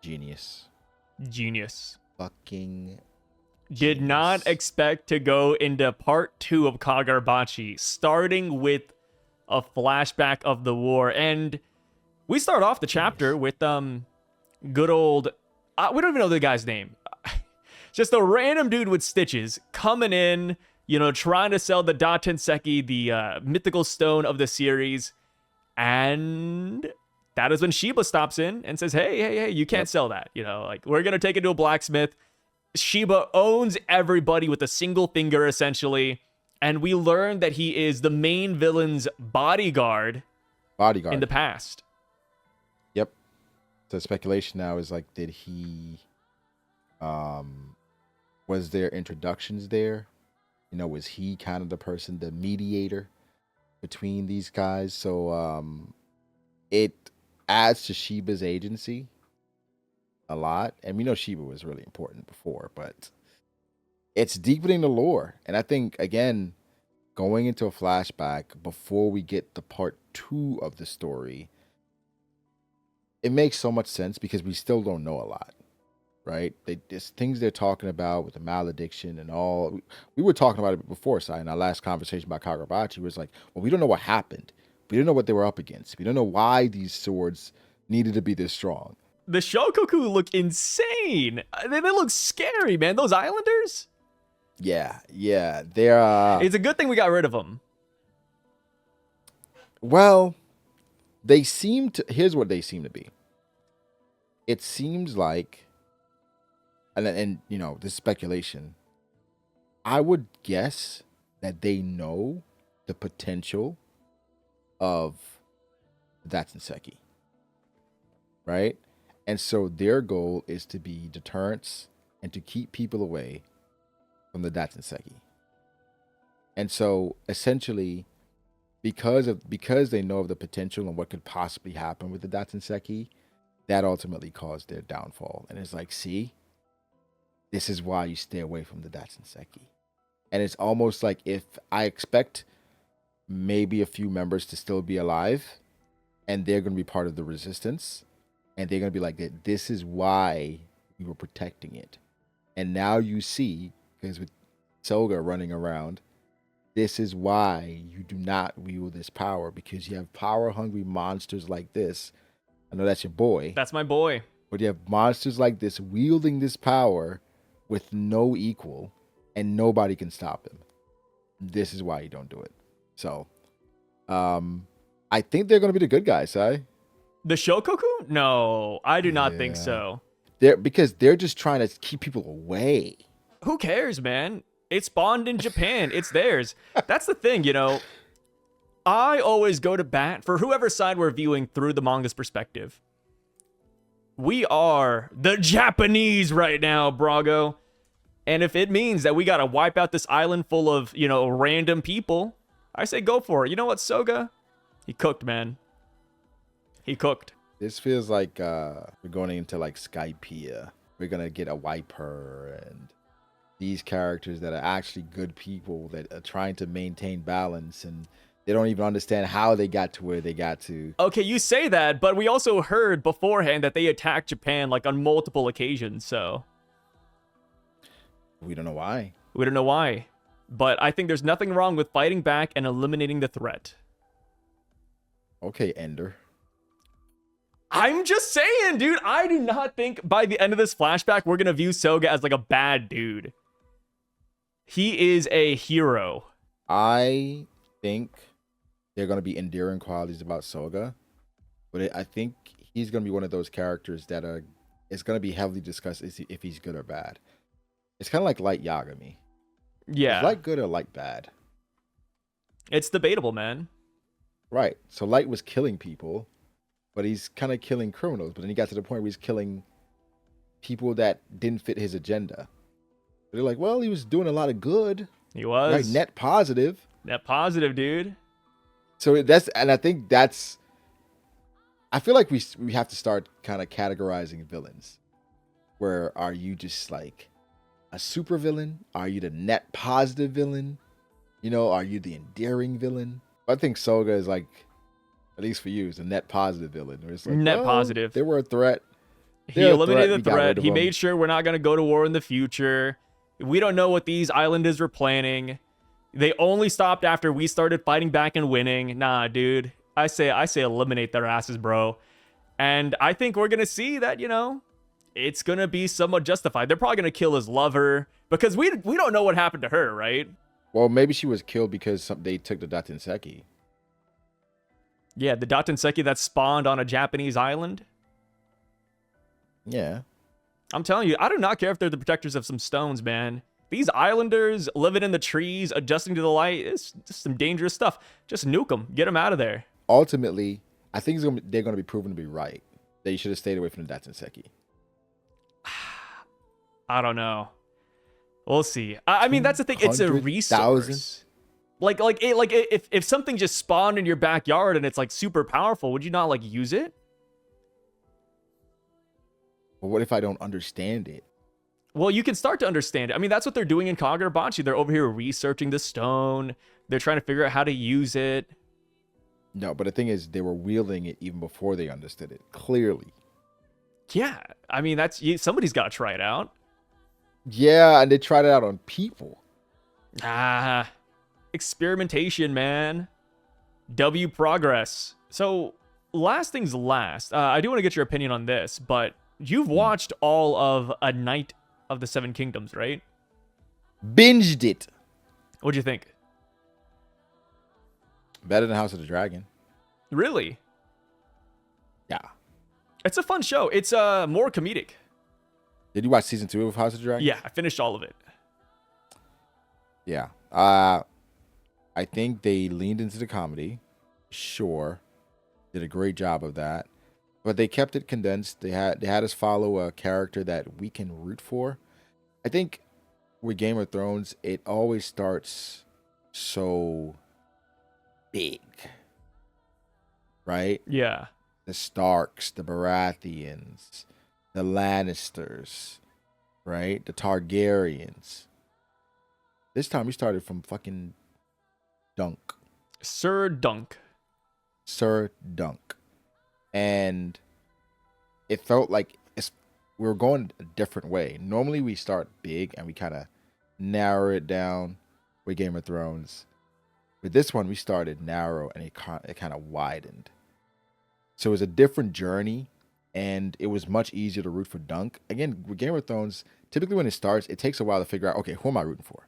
Genius. Fucking Did not expect to go into part 2 of Kagurabachi, starting with a flashback of the war. And we start off the chapter with good old, we don't even know the guy's name. Just a random dude with stitches coming in, you know, trying to sell the Datenseki, the mythical stone of the series. And that is when Shiba stops in and says, hey, you can't sell that. You know, like, we're going to take it to a blacksmith. Shiba owns everybody with a single finger, essentially. And we learn that he is the main villain's bodyguard in the past. Yep. So speculation now is like, did he, was there introductions there? You know, was he kind of the person, the mediator between these guys? So it adds to Shiba's agency a lot. And we know Shiba was really important before, but it's deepening the lore. And I think, again, going into a flashback before we get the part 2 of the story, it makes so much sense because we still don't know a lot, right? There's things they're talking about with the malediction and all. We were talking about it before, Si, in our last conversation about Kagurabachi. Was like, well, we don't know what happened. We don't know what they were up against. We don't know why these swords needed to be this strong. The Shokoku look insane. They look scary, man. Those islanders? Yeah. They're it's a good thing we got rid of them. Well, they seem to, here's what they seem to be. It seems like, and you know, this is speculation, I would guess that they know the potential of Datenseki, right? And so their goal is to be deterrence and to keep people away from the Datenseki. And so essentially, because they know of the potential and what could possibly happen with the Datenseki, that ultimately caused their downfall. And it's like, see, this is why you stay away from the Datenseki. And it's almost like, if I expect maybe a few members to still be alive, and they're going to be part of the resistance, and they're going to be like, this is why we were protecting it. And now you see, because with Soga running around, this is why you do not wield this power, because you have power-hungry monsters like this. I know that's your boy. That's my boy. But you have monsters like this wielding this power with no equal, and nobody can stop him. This is why you don't do it. So, I think they're going to be the good guys, right? The Shokoku? No, I do not think so. Because they're just trying to keep people away. Who cares, man? It spawned in Japan. It's theirs. That's the thing, you know. I always go to bat for whoever side we're viewing through the manga's perspective. We are the Japanese right now, Brago. And if it means that we got to wipe out this island full of, you know, random people, I say go for it. You know what, Soga? He cooked, man. He cooked. This feels like we're going into like Skypiea. We're going to get a Wiper and these characters that are actually good people that are trying to maintain balance, and they don't even understand how they got to where they got to. Okay, you say that, but we also heard beforehand that they attacked Japan like on multiple occasions, so. We don't know why. We don't know why. But I think there's nothing wrong with fighting back and eliminating the threat. Okay, Ender. I'm just saying, dude. I do not think by the end of this flashback, we're going to view Soga as like a bad dude. He is a hero. I think they're going to be endearing qualities about Soga. But I think he's going to be one of those characters that is going to be heavily discussed if he's good or bad. It's kind of like Light Yagami. Yeah. Is Light good or Light bad? It's debatable, man. Right. So Light was killing people, but he's kind of killing criminals. But then he got to the point where he's killing people that didn't fit his agenda. They're like, well, he was doing a lot of good. He was. Right, net positive. Net positive, dude. So I think I feel like we have to start kind of categorizing villains. Where are you just like a super villain? Are you the net positive villain? You know, are you the endearing villain? I think Soga is like, at least for you, is a net positive villain. Where it's like, net positive. They were a threat. He eliminated the threat. He made sure we're not going to go to war in the future. We don't know what these islanders were planning. They only stopped after we started fighting back and winning. Nah, dude. I say eliminate their asses, bro. And I think we're going to see that, you know, it's going to be somewhat justified. They're probably going to kill his lover because we don't know what happened to her, right? Well, maybe she was killed because they took the Datinseki. Yeah, the Datinseki that spawned on a Japanese island. Yeah. I'm telling you, I do not care if they're the protectors of some stones, man. These islanders living in the trees, adjusting to the light, it's just some dangerous stuff. Just nuke them. Get them out of there. Ultimately, I think they're going to be proven to be right. That you should have stayed away from the Datinseki. I don't know. We'll see. I mean, that's the thing. It's a resource. If something just spawned in your backyard and it's like super powerful, would you not like use it? But what if I don't understand it? Well, you can start to understand it. I mean, that's what they're doing in Kagurabachi. They're over here researching the stone. They're trying to figure out how to use it. No, but the thing is, they were wielding it even before they understood it. Clearly. Yeah, I mean, somebody's got to try it out. Yeah, and they tried it out on people. Experimentation, man. W progress. So, last things last. I do want to get your opinion on this, but you've watched all of A Night of the Seven Kingdoms, right? Binged it. What'd you think? Better than House of the Dragon. Really? Yeah. It's a fun show. It's more comedic. Did you watch season 2 of House of the Dragon? Yeah, I finished all of it. Yeah. I think they leaned into the comedy. Sure. Did a great job of that. But they kept it condensed. They had us follow a character that we can root for. I think with Game of Thrones, it always starts so big. Right? Yeah. The Starks, the Baratheons, the Lannisters, right? The Targaryens. This time we started from fucking Dunk. Sir Dunk. And it felt like we were going a different way. Normally we start big and we kind of narrow it down with Game of Thrones. With this one, we started narrow and it kind of widened. So it was a different journey, and it was much easier to root for Dunk. Again, with Game of Thrones, typically when it starts, it takes a while to figure out, okay, who am I rooting for?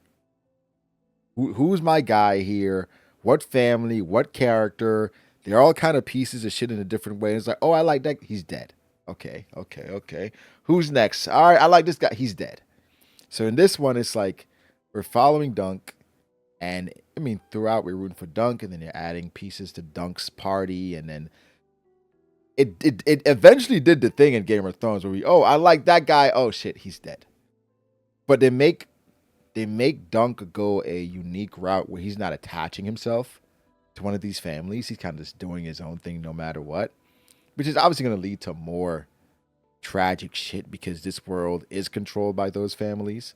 Who's my guy here? What family? What character? They're all kind of pieces of shit in a different way. It's like, oh, I like that. He's dead. Okay. Who's next? All right, I like this guy. He's dead. So in this one, it's like we're following Dunk. And, I mean, throughout we're rooting for Dunk, and then you're adding pieces to Dunk's party, and then it eventually did the thing in Game of Thrones where I like that guy. Oh shit, he's dead. But they make Dunk go a unique route where he's not attaching himself to one of these families. He's kind of just doing his own thing no matter what, which is obviously going to lead to more tragic shit because this world is controlled by those families.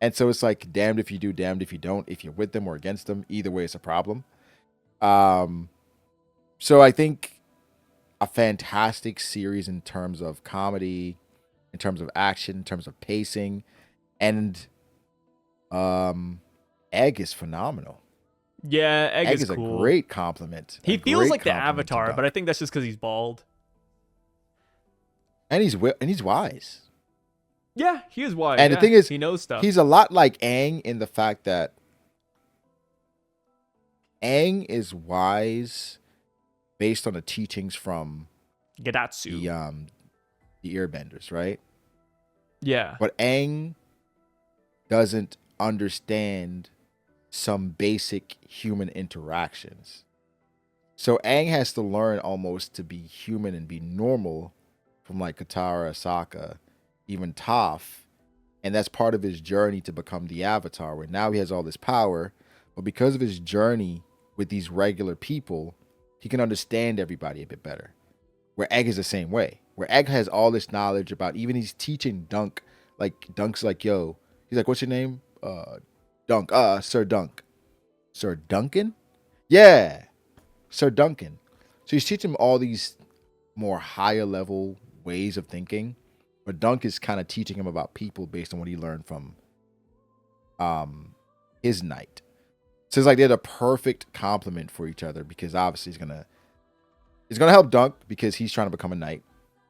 And so it's like damned if you do, damned if you don't. If you're with them or against them, either way it's a problem. So I think a fantastic series in terms of comedy, in terms of action, in terms of pacing, and Egg is phenomenal. Yeah, Egg is cool. A great compliment. He feels like the Avatar, but I think that's just because he's bald. And he's wise. Yeah, he is wise. And the thing is, he knows stuff. He's a lot like Aang in the fact that Aang is wise based on the teachings from Gadatsu, the Airbenders, right? Yeah. But Aang doesn't understand some basic human interactions. So Aang has to learn almost to be human and be normal from like Katara, Sokka, even Toph. And that's part of his journey to become the Avatar, where now he has all this power. But because of his journey with these regular people, he can understand everybody a bit better. Where Egg is the same way. Where Egg has all this knowledge about, even he's teaching Dunk. Like, Dunk's like, yo. He's like, what's your name? Dunk. Sir Dunk. Sir Duncan? Yeah. Sir Duncan. So he's teaching him all these more higher level ways of thinking. But Dunk is kind of teaching him about people based on what he learned from his knight. So it's like they're the perfect complement for each other, because obviously it's gonna help Dunk because he's trying to become a knight,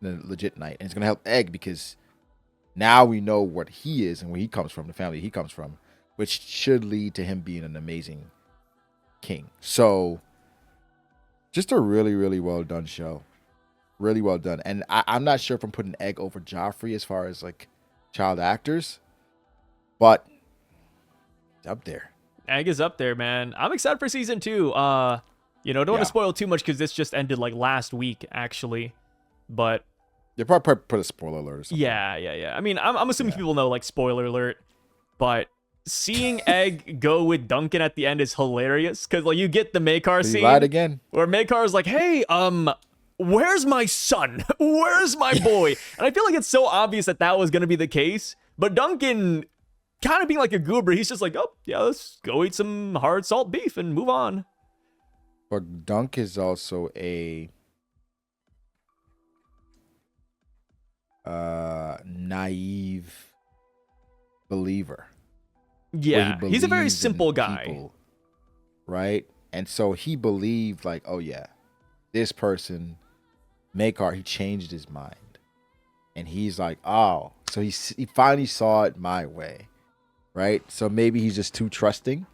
a legit knight, and it's gonna help Egg because now we know what he is and where he comes from, the family he comes from. which should lead to him being an amazing king. So, just a really, really well done show. Really well done. And I'm not sure if I'm putting Egg over Joffrey as far as like child actors, but it's up there. Egg is up there, man. I'm excited for season 2. Don't want to spoil too much because this just ended like last week, actually. But you probably put a spoiler alert or something. Yeah. I mean, I'm assuming people know, like, spoiler alert. But seeing Egg go with Duncan at the end is hilarious. Because, like, you get the Maekar scene. Lied again. Where Maekar is like, hey, where's my son? Where's my boy? And I feel like it's so obvious that was going to be the case. But Duncan, kind of being like a goober, he's just like, oh, yeah, let's go eat some hard salt beef and move on. But Dunk is also a naive believer. Yeah, he's a very simple guy. People, right? And so he believed like, oh yeah, this person, Maekar, he changed his mind. And he's like, oh, so he finally saw it my way, right? So maybe he's just too trusting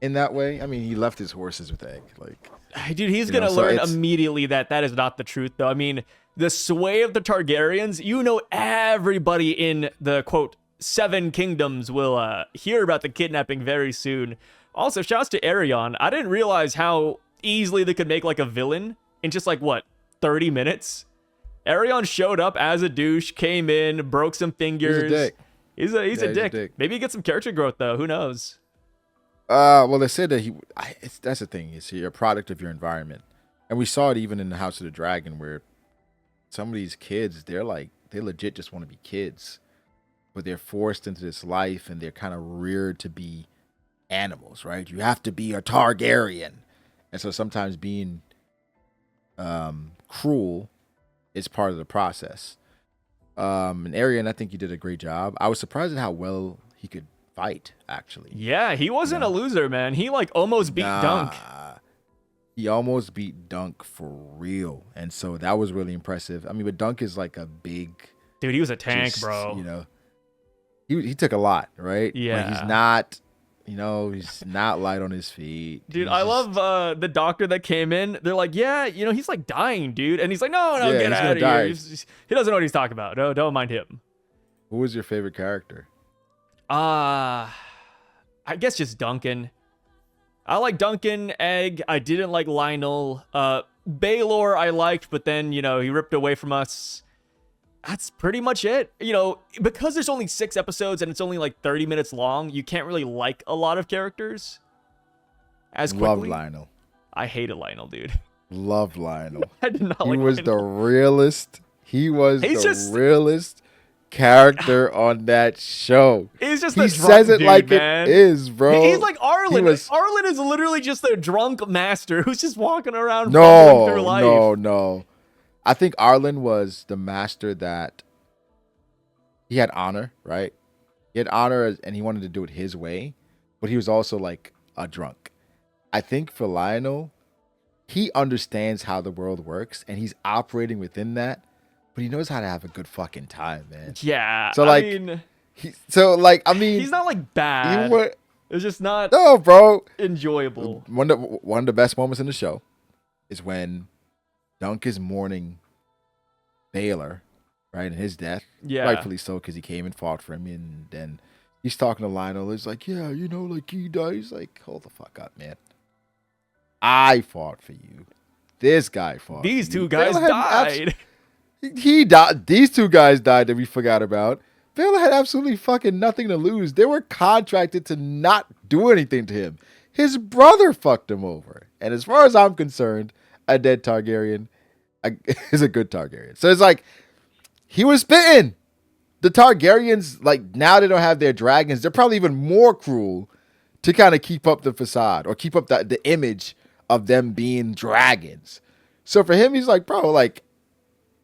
in that way. I mean, he left his horses with Egg. Like, dude, he's going to learn immediately that is not the truth, though. I mean, the sway of the Targaryens, everybody in the, quote, 7 kingdoms will hear about the kidnapping very soon. Also, shouts to Aerion. I didn't realize how easily they could make, like, a villain in just, like, what, 30 minutes? Aerion showed up as a douche, came in, broke some fingers. He's a dick. He's a dick. Maybe he gets some character growth, though. Who knows? Well, they said that that's the thing. Is you're a product of your environment. And we saw it even in the House of the Dragon where some of these kids, they legit just want to be kids. But they're forced into this life and they're kind of reared to be animals, right? You have to be a Targaryen. And so sometimes being cruel is part of the process. And Aerion, I think he did a great job. I was surprised at how well he could fight, actually. Yeah, he wasn't a loser, man. He like almost beat Dunk. He almost beat Dunk for real. And so that was really impressive. I mean, but Dunk is like a big... Dude, he was a tank, bro. He took a lot, right? Yeah. Like, he's not... he's not light on his feet. Dude, I love the doctor that came in. They're like, yeah, he's like dying, dude. And he's like, no, get out of here. He doesn't know what he's talking about. No, don't mind him. Who was your favorite character? I guess just Duncan. I like Duncan, Egg. I didn't like Lionel. Baelor I liked, but then, he ripped away from us. That's pretty much it. Because there's only 6 episodes and it's only like 30 minutes long, you can't really like a lot of characters as quickly. Love Lionel. I hated Lionel, dude. Love Lionel. I did not like He was Lionel. the realest. He was realest character on that show. He's just he a says drunk it dude, like man. it is, bro. He's like Arlen. Arlen is literally just a drunk master who's just walking around fumbling through life. No. I think Arlen was the master that he had honor, right? He had honor and he wanted to do it his way, but he was also like a drunk. I think for Lionel, he understands how the world works and he's operating within that, but he knows how to have a good fucking time, man. Yeah. So he's not like bad. It's just not enjoyable. One of the best moments in the show is when Dunk is mourning Baelor, right, and his death. Yeah. Rightfully so, because he came and fought for him. And then he's talking to Lionel. He's like, yeah, like he died. He's like, hold the fuck up, man. I fought for you. This guy fought These for two you. guys died. He died. These 2 guys died that we forgot about. Baelor had absolutely fucking nothing to lose. They were contracted to not do anything to him. His brother fucked him over. And as far as I'm concerned, a dead Targaryen is a good Targaryen. So it's like, he was spitting. The Targaryens, like, now they don't have their dragons. They're probably even more cruel to kind of keep up the facade or keep up the image of them being dragons. So for him, he's like, bro, like,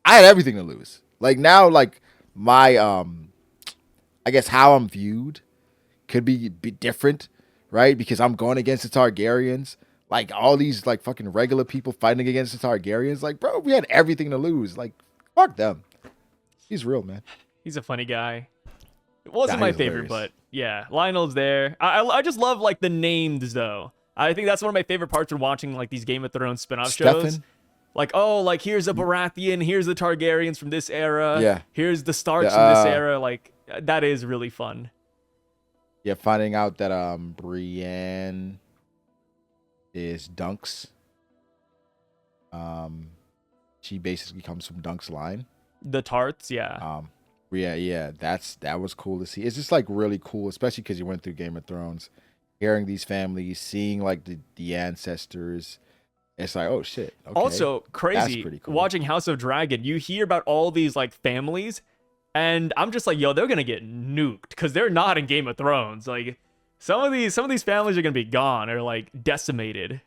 I had everything to lose. Like, now, like, my, I guess how I'm viewed could be different, right? Because I'm going against the Targaryens. Like, all these, like, fucking regular people fighting against the Targaryens. Like, bro, we had everything to lose. Like, fuck them. He's real, man. He's a funny guy. It wasn't my favorite, hilarious. but, Yeah, Lionel's there. I just love like the names though. I think that's one of my favorite parts when watching like these Game of Thrones spin-off shows. Stefan. Like, oh, like here's a Baratheon, here's the Targaryens from this era. Yeah. Here's the Starks from this era. Like that is really fun. Yeah, finding out that Brienne is Dunk's. She basically comes from Dunk's line. The Tarts, yeah. Yeah, that was cool to see. It's just like really cool, especially because you went through Game of Thrones, hearing these families, seeing like the ancestors. It's like, oh shit. Okay. Also, crazy. That's pretty cool. Watching House of Dragon, you hear about all these like families, and I'm just like, yo, they're gonna get nuked because they're not in Game of Thrones. Like some of these families are gonna be gone or like decimated.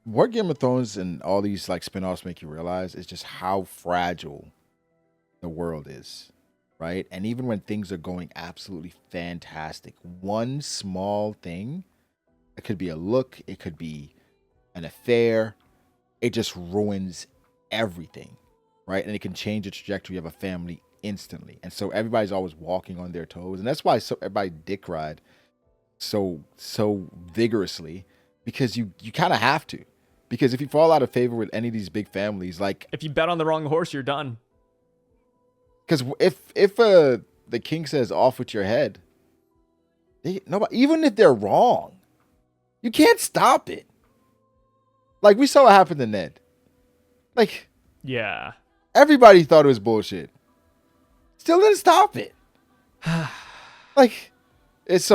What Game of Thrones and all these like spinoffs make you realize is just how fragile the world is, right? And even when things are going absolutely fantastic, one small thing, it could be a look, it could be an affair, it just ruins everything, right? And it can change the trajectory of a family instantly. And so everybody's always walking on their toes, and that's why everybody dick ride so vigorously, because you kind of have to. Because if you fall out of favor with any of these big families, like if you bet on the wrong horse, you're done. Because if the king says off with your head, nobody, even if they're wrong, you can't stop it. Like we saw what happened to Ned. Like, yeah, everybody thought it was bullshit. Still didn't stop it. Like, it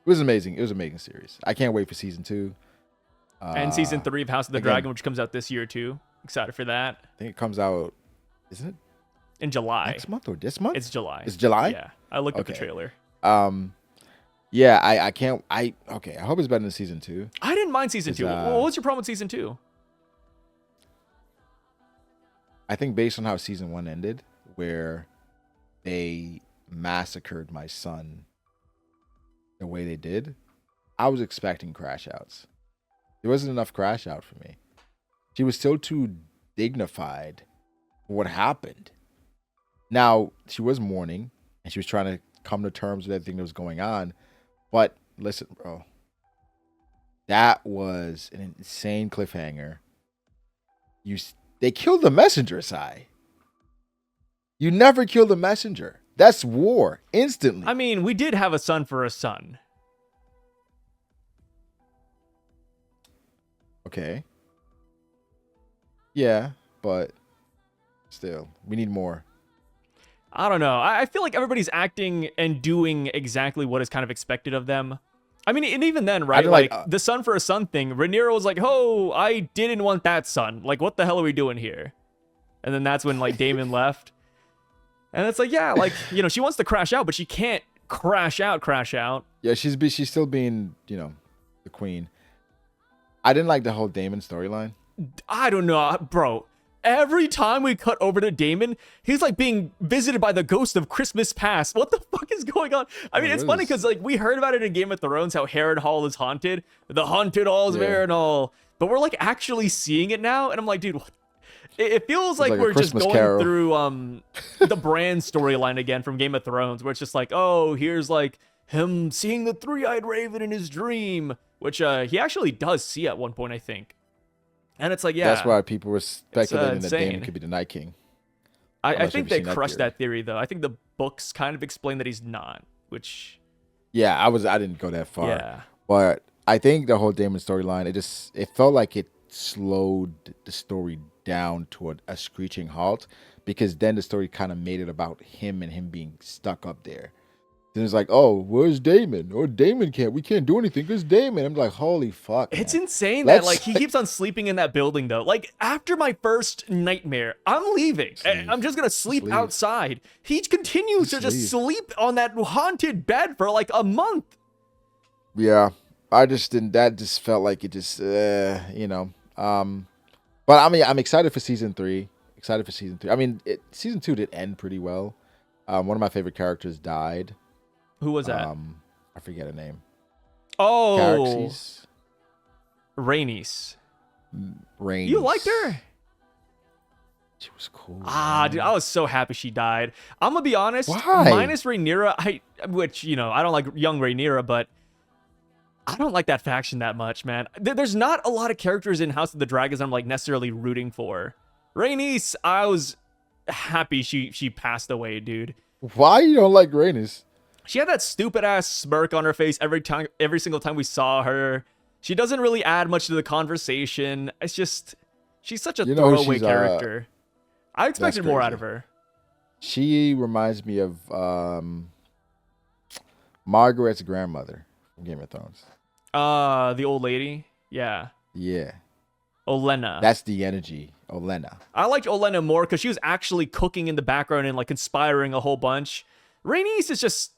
was amazing. It was an amazing series. I can't wait for season 2. And season 3 of House of the Dragon, which comes out this year too. Excited for that. I think it comes out, isn't it? In July. Next month or this month? It's July. It's July? Yeah. I looked at the trailer. Yeah, I can't. I hope it's better than season 2. I didn't mind season 2. What was your problem with season 2? I think based on how season 1 ended, where they massacred my son the way they did, I was expecting crash outs. There wasn't enough crash out for me. She was still too dignified for what happened. Now, she was mourning, and she was trying to come to terms with everything that was going on. But listen, bro, that was an insane cliffhanger. They killed the messenger, Sai. You never kill the messenger. That's war, instantly. I mean, we did have a son for a son. Okay. Yeah, but still, we need more. I don't know. I feel like everybody's acting and doing exactly what is kind of expected of them. I mean, and even then, right? Like the son for a son thing, Rhaenyra was like, oh, I didn't want that son. Like, what the hell are we doing here? And then that's when, like, Daemon left. And it's like, yeah, like, you know, she wants to crash out, but she can't crash out. Yeah, she's still being, you know, the queen. I didn't like the whole Daemon storyline. I don't know, bro. Every time we cut over to Daemon, he's like being visited by the ghost of Christmas past. What the fuck is going on? I mean, it's funny because like we heard about it in Game of Thrones, how Harrenhal is haunted. The haunted halls of Harrenhal. But we're like actually seeing it now. And I'm like, dude, what? It feels like we're just going through the Bran storyline again from Game of Thrones, where it's just like, oh, here's like him seeing the three-eyed raven in his dream, which he actually does see at one point, I think. And it's like, yeah. That's why people were speculating that Daemon could be the Night King. I think they crushed that theory, though. I think the books kind of explain that he's not, which... Yeah, I didn't go that far. Yeah. But I think the whole Daemon storyline, it felt like it slowed the story down to a screeching halt, because then the story kind of made it about him and him being stuck up there. Then it's like, oh, where's Daemon? Or we can't do anything because Daemon. I'm like, holy fuck. It's insane that like he keeps on sleeping in that building though. Like after my first nightmare, I'm leaving. I'm just gonna sleep outside. He continues to just sleep on that haunted bed for like a month. Yeah, I just didn't. That just felt like it just, you know. But I mean, I'm excited for season 3. I mean, season 2 did end pretty well. One of my favorite characters died. Who was that? I forget her name. Oh, Rhaenys. Rhaenys. You liked her? She was cool. Dude, I was so happy she died. I'm gonna be honest. Why? Minus Rhaenyra, which, you know, I don't like young Rhaenyra, but I don't like that faction that much, man. There's not a lot of characters in House of the Dragons I'm like necessarily rooting for. Rhaenys, I was happy she passed away, dude. Why you don't like Rhaenys? She had that stupid ass smirk on her face every single time we saw her. She doesn't really add much to the conversation. It's just she's such a throwaway character. I expected more out of her. She reminds me of Margaret's grandmother from Game of Thrones. The old lady? Yeah. Yeah. Olenna. That's the energy. Olenna. I liked Olenna more because she was actually cooking in the background and like conspiring a whole bunch. Rhaenys is just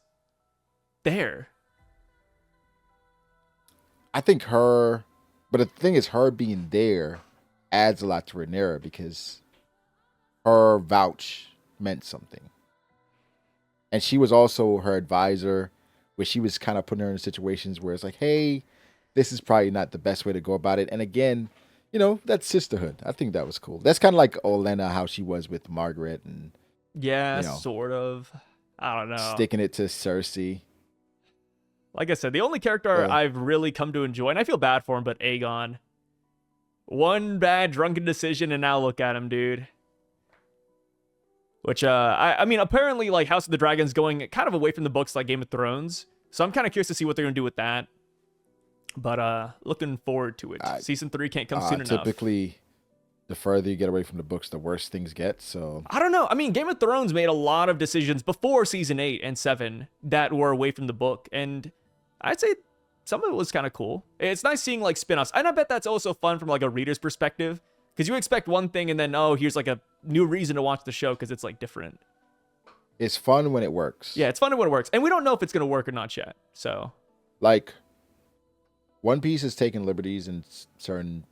there. I think her, but the thing is, her being there adds a lot to Rhaenyra because her vouch meant something. And she was also her advisor, where she was kind of putting her in situations where it's like, hey, this is probably not the best way to go about it. And again, you know, that's sisterhood. I think that was cool. That's kind of like Olenna, how she was with Margaret and yeah, you know, sort of. I don't know. Sticking it to Cersei. Like I said, the only character I've really come to enjoy, and I feel bad for him, but Aegon. One bad drunken decision, and now look at him, dude. Which, I mean, apparently, like, House of the Dragon's going kind of away from the books like Game of Thrones. So I'm kind of curious to see what they're going to do with that. But looking forward to it. Season 3 can't come soon enough. Typically, the further you get away from the books, the worse things get. So I don't know. I mean, Game of Thrones made a lot of decisions before Season 8 and 7 that were away from the book. And I'd say some of it was kind of cool. It's nice seeing, like, spin-offs. And I bet that's also fun from, like, a reader's perspective. Because you expect one thing and then, oh, here's, like, a new reason to watch the show because it's, like, different. It's fun when it works. Yeah, it's fun when it works. And we don't know if it's going to work or not yet. So, like, One Piece has taken liberties in certain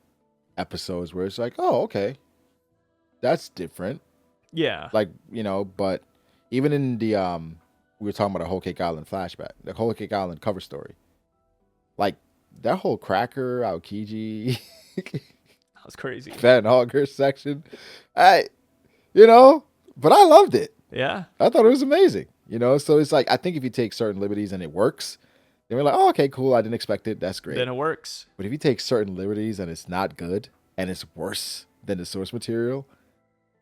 episodes where it's like, oh, okay, that's different. Yeah. Like, you know, but even in the, we were talking about a Whole Cake Island flashback, the Whole Cake Island cover story. Like, that whole Cracker, Aokiji, that was crazy. Van Hogger section. You know, but I loved it. Yeah. I thought it was amazing. You know, so it's like, I think if you take certain liberties and it works, then we're like, oh, okay, cool. I didn't expect it. That's great. Then it works. But if you take certain liberties and it's not good and it's worse than the source material,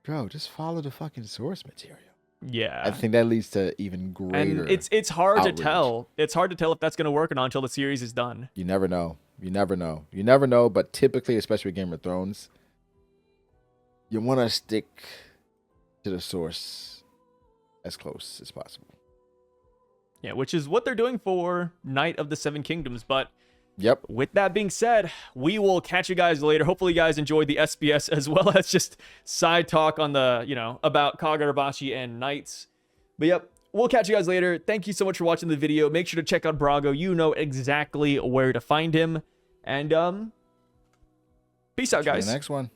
bro, just follow the fucking source material. Yeah. I think that leads to even greater. And it's hard outrage. to tell. It's hard to tell if that's going to work or not until the series is done. You never know. You never know. You never know. But typically, especially with Game of Thrones, you want to stick to the source as close as possible. Yeah, which is what they're doing for Night of the Seven Kingdoms. But yep. With that being said, we will catch you guys later. Hopefully you guys enjoyed the SBS as well as just side talk on the, you know, about Kagurabachi and Knights. But yep, we'll catch you guys later. Thank you so much for watching the video. Make sure to check out Brago. You know exactly where to find him. And peace out, guys. See you in the next one.